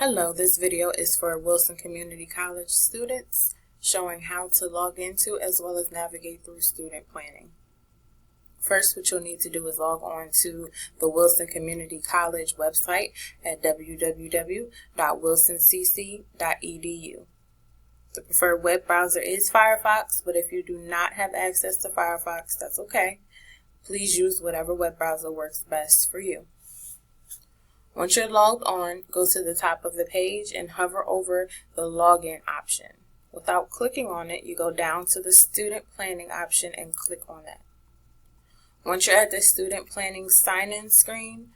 Hello, this video is for Wilson Community College students, showing how to log into as well as navigate through student planning. First, what you'll need to do is log on to the Wilson Community College website at www.wilsoncc.edu. The preferred web browser is Firefox, but if you do not have access to Firefox, that's okay. Please use whatever web browser works best for you. Once you're logged on, go to the top of the page and hover over the login option. Without clicking on it, you go down to the student planning option and click on that. Once you're at the student planning sign-in screen,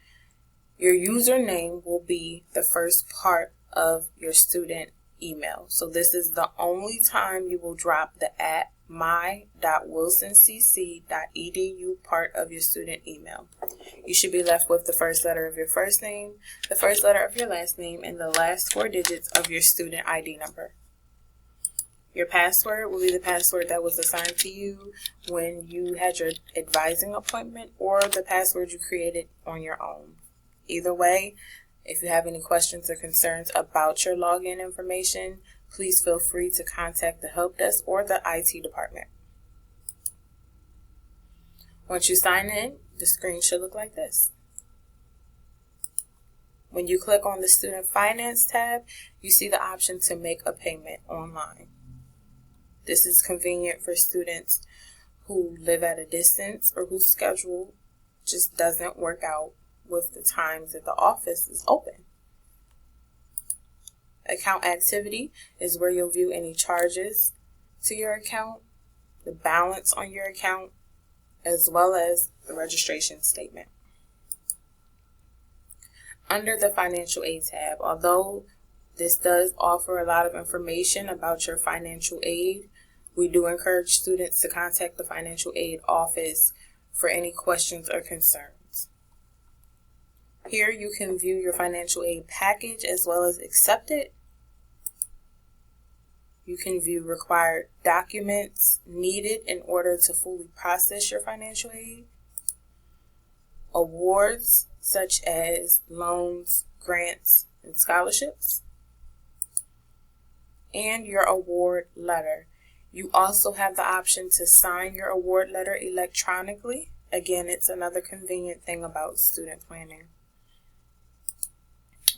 your username will be the first part of your student email. So this is the only time you will drop the @my.wilsoncc.edu part of your student email. You should be left with the first letter of your first name, the first letter of your last name, and the last 4 digits of your student ID number. Your password will be the password that was assigned to you when you had your advising appointment, or the password you created on your own. Either way, if you have any questions or concerns about your login information, please feel free to contact the help desk or the IT department. Once you sign in, the screen should look like this. When you click on the Student Finance tab, you see the option to make a payment online. This is convenient for students who live at a distance or whose schedule just doesn't work out with the times that the office is open. Account activity is where you'll view any charges to your account, the balance on your account, as well as the registration statement. Under the financial aid tab, although this does offer a lot of information about your financial aid, we do encourage students to contact the financial aid office for any questions or concerns. Here you can view your financial aid package as well as accept it. You can view required documents needed in order to fully process your financial aid, awards such as loans, grants, and scholarships, and your award letter. You also have the option to sign your award letter electronically. Again, it's another convenient thing about student planning.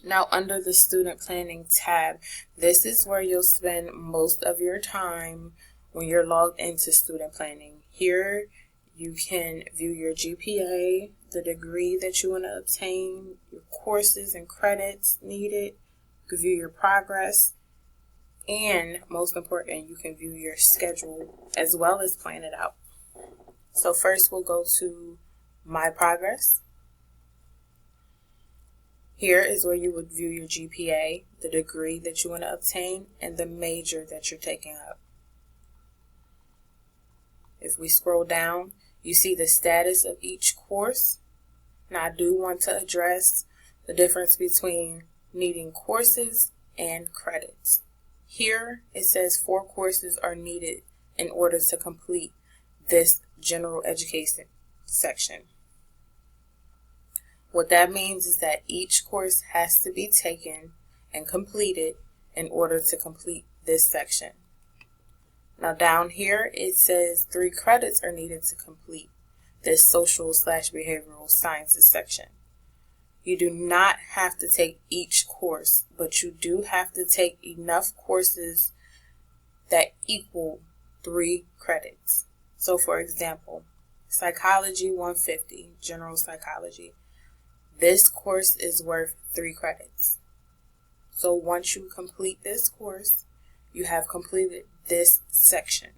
Now, under the Student Planning tab, this is where you'll spend most of your time when you're logged into Student Planning. Here, you can view your GPA, the degree that you want to obtain, your courses and credits needed. You can view your progress, and most important, you can view your schedule as well as plan it out. So first, we'll go to My Progress. Here is where you would view your GPA, the degree that you want to obtain, and the major that you're taking up. If we scroll down, you see the status of each course. Now, I do want to address the difference between needing courses and credits. Here, it says 4 courses are needed in order to complete this general education section. What that means is that each course has to be taken and completed in order to complete this section. Now down here it says 3 credits are needed to complete this social/behavioral sciences section. You do not have to take each course, but you do have to take enough courses that equal 3 credits. So for example, Psychology 150, General Psychology. This course is worth 3 credits. So once you complete this course, you have completed this section.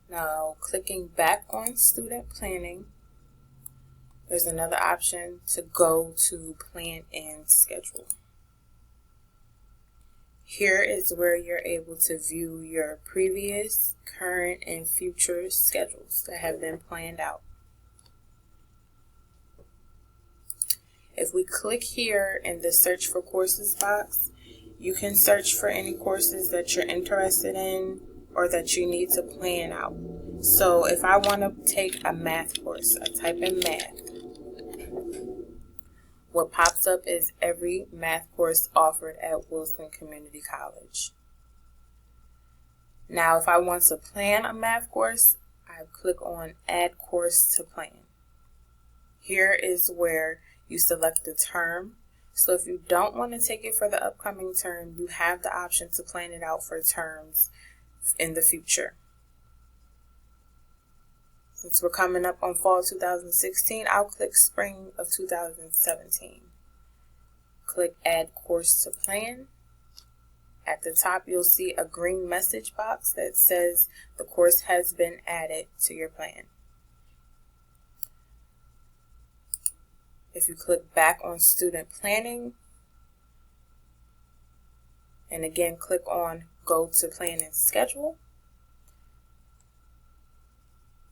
Now, clicking back on Student Planning, there's another option to go to Plan and Schedule. Here is where you're able to view your previous, current, and future schedules that have been planned out. If we click here in the Search for Courses box, you can search for any courses that you're interested in or that you need to plan out. So if I want to take a math course, I type in math. what pops up is every math course offered at Wilson Community College. Now, if I want to plan a math course, I click on Add Course to Plan. Here is where you select the term. So if you don't want to take it for the upcoming term, you have the option to plan it out for terms in the future. Since we're coming up on fall 2016, I'll click spring of 2017. Click Add Course to Plan. At the top, you'll see a green message box that says the course has been added to your plan. If you click back on Student Planning, and again click on Go to Plan and Schedule,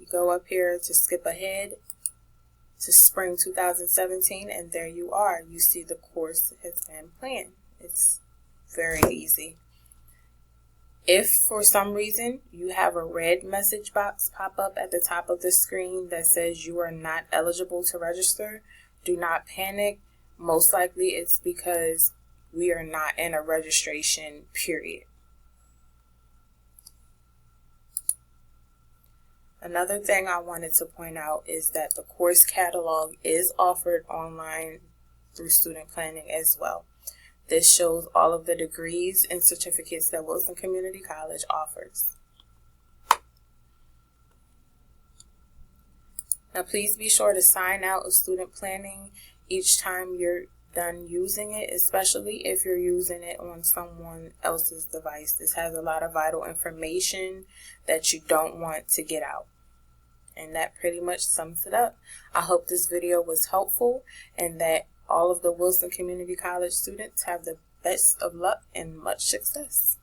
you go up here to skip ahead to spring 2017, and there you are. You see the course has been planned. It's very easy. If for some reason you have a red message box pop up at the top of the screen that says you are not eligible to register, do not panic. Most likely it's because we are not in a registration period. Another thing I wanted to point out is that the course catalog is offered online through Student Planning as well. This shows all of the degrees and certificates that Wilson Community College offers. Now please be sure to sign out of Student Planning each time you're done using it, especially if you're using it on someone else's device. This has a lot of vital information that you don't want to get out. And that pretty much sums it up. I hope this video was helpful and that all of the Wilson Community College students have the best of luck and much success.